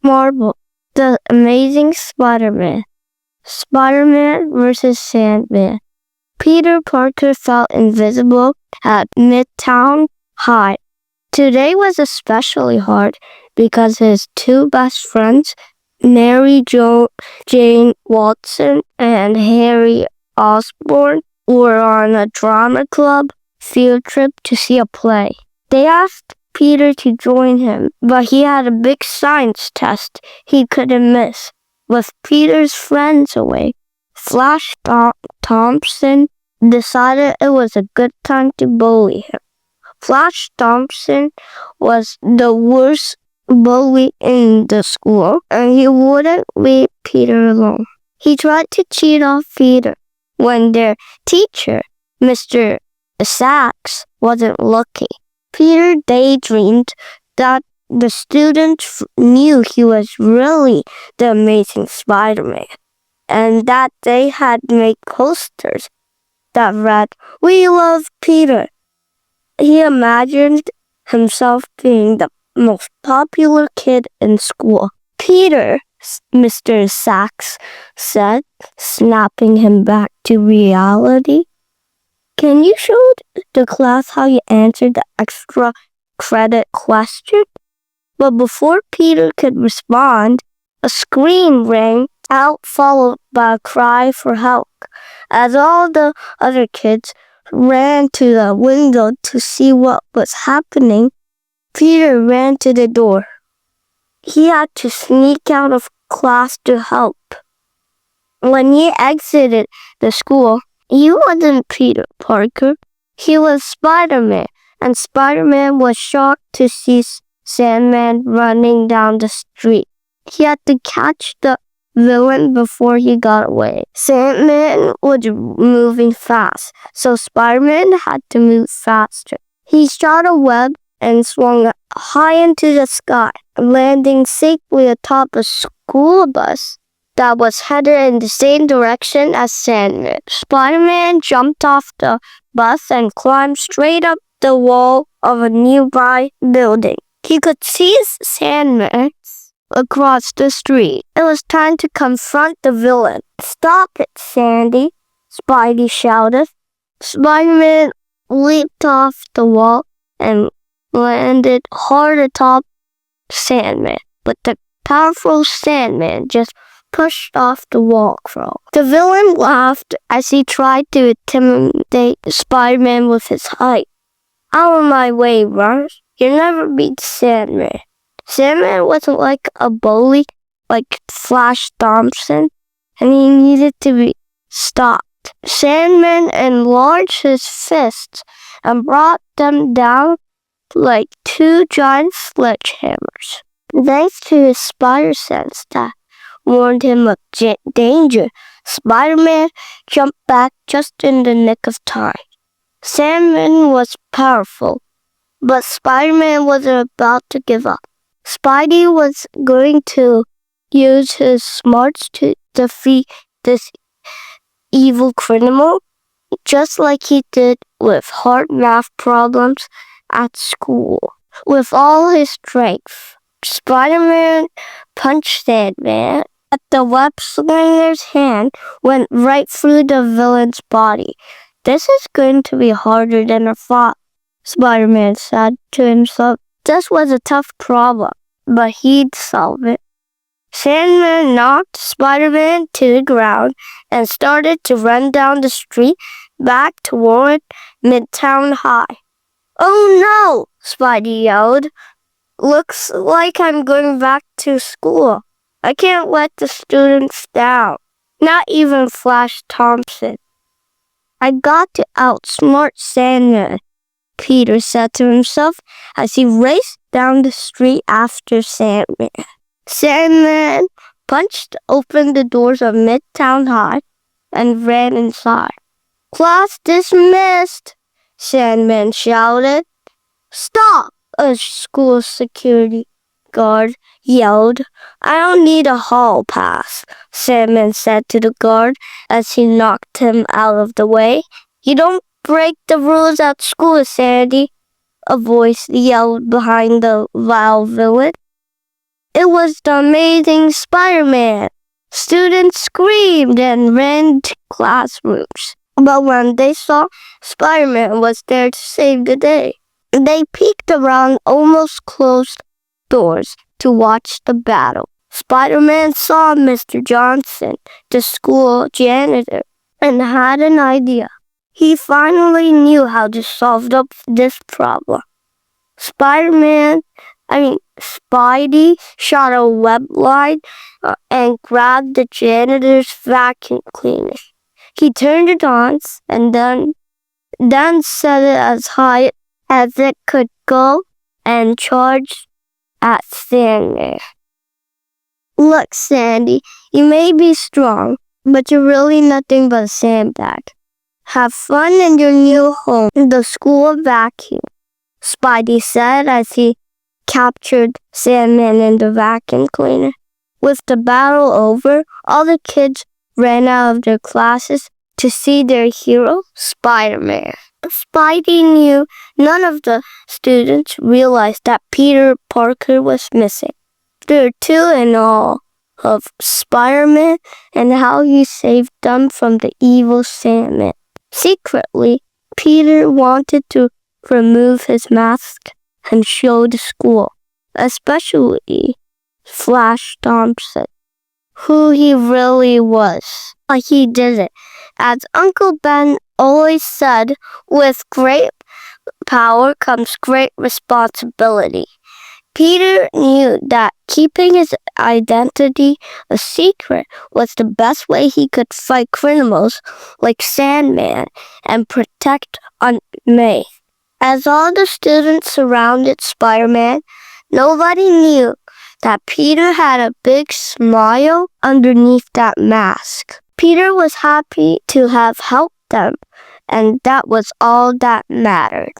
Marvel, The Amazing Spider-Man. Spider-Man vs. Sandman. Peter Parker felt invisible at Midtown High. Today was especially hard because his two best friends, Mary Jane Watson and Harry Osborn, were on a drama club field trip to see a play. They asked Peter to join him, but he had a big science test he couldn't miss. With Peter's friends away, Flash Thompson decided it was a good time to bully him. Flash Thompson was the worst bully in the school, and he wouldn't leave Peter alone. He tried to cheat off Peter when their teacher, Mr. Sachs, wasn't looking. Peter daydreamed that the students knew he was really the Amazing Spider-Man, and that they had made posters that read, "We love Peter." He imagined himself being the most popular kid in school. "Peter," Mr. Sachs said, snapping him back to reality, "can you show the class how you answered the extra credit question?" But before Peter could respond, a scream rang out, followed by a cry for help. As all the other kids ran to the window to see what was happening, Peter ran to the door. He had to sneak out of class to help. When he exited the school, he wasn't Peter Parker. He was Spider-Man, and Spider-Man was shocked to see Sandman running down the street. He had to catch the villain before he got away. Sandman was moving fast, so Spider-Man had to move faster. He shot a web and swung high into the sky, landing safely atop a school bus that was headed in the same direction as Sandman. Spider-Man jumped off the bus and climbed straight up the wall of a nearby building. He could see Sandman across the street. It was time to confront the villain. "Stop it, Sandy," Spidey shouted. Spider-Man leaped off the wall and landed hard atop Sandman, but the powerful Sandman just pushed off the wall crawl. The villain laughed as he tried to intimidate Spider-Man with his height. "Out of my way, Rush. You'll never beat Sandman." Sandman wasn't like a bully like Flash Thompson, and he needed to be stopped. Sandman enlarged his fists and brought them down like two giant sledgehammers. Thanks to his spider sense that warned him of danger, Spider-Man jumped back just in the nick of time. Sandman was powerful, but Spider-Man wasn't about to give up. Spidey was going to use his smarts to defeat this evil criminal, just like he did with hard math problems at school. With all his strength, Spider-Man punched Sandman, but the web slinger's hand went right through the villain's body. "This is going to be harder than I thought," Spider-Man said to himself. This was a tough problem, but he'd solve it. Sandman knocked Spider-Man to the ground and started to run down the street back toward Midtown High. "Oh no!" Spidey yelled. "Looks like I'm going back to school. I can't let the students down. Not even Flash Thompson. I got to outsmart Sandman," Peter said to himself as he raced down the street after Sandman. Sandman punched open the doors of Midtown High and ran inside. "Class dismissed," Sandman shouted. "Stop!" a school security guard yelled. "I don't need a hall pass," Sandman said to the guard as he knocked him out of the way. "You don't break the rules at school, Sandy," a voice yelled behind the vile villain. It was the amazing Spider-Man. Students screamed and ran to classrooms. But when they saw Spider-Man was there to save the day, they peeked around almost closed doors to watch the battle. Spider-Man saw Mr. Johnson, the school janitor, and had an idea. He finally knew how to solve this problem. Spidey shot a web line and grabbed the janitor's vacuum cleaner. He turned it on and then set it as high as it could go and charged at Sandman. Look, Sandy, you may be strong, but you're really nothing but a sandbag. Have fun in your new home, the school vacuum, Spidey said as he captured Sandman in the vacuum cleaner. With the battle over, all the kids ran out of their classes to see their hero, Spider-Man. Spidey knew none of the students realized that Peter Parker was missing. There were two in awe of Spider-Man and how he saved them from the evil Sandman. Secretly, Peter wanted to remove his mask and show the school, especially Flash Thompson, who he really was. But he didn't. As Uncle Ben always said, with great power comes great responsibility. Peter knew that keeping his identity a secret was the best way he could fight criminals like Sandman and protect Aunt May. As all the students surrounded Spider-Man, nobody knew that Peter had a big smile underneath that mask. Peter was happy to have helped them, and that was all that mattered.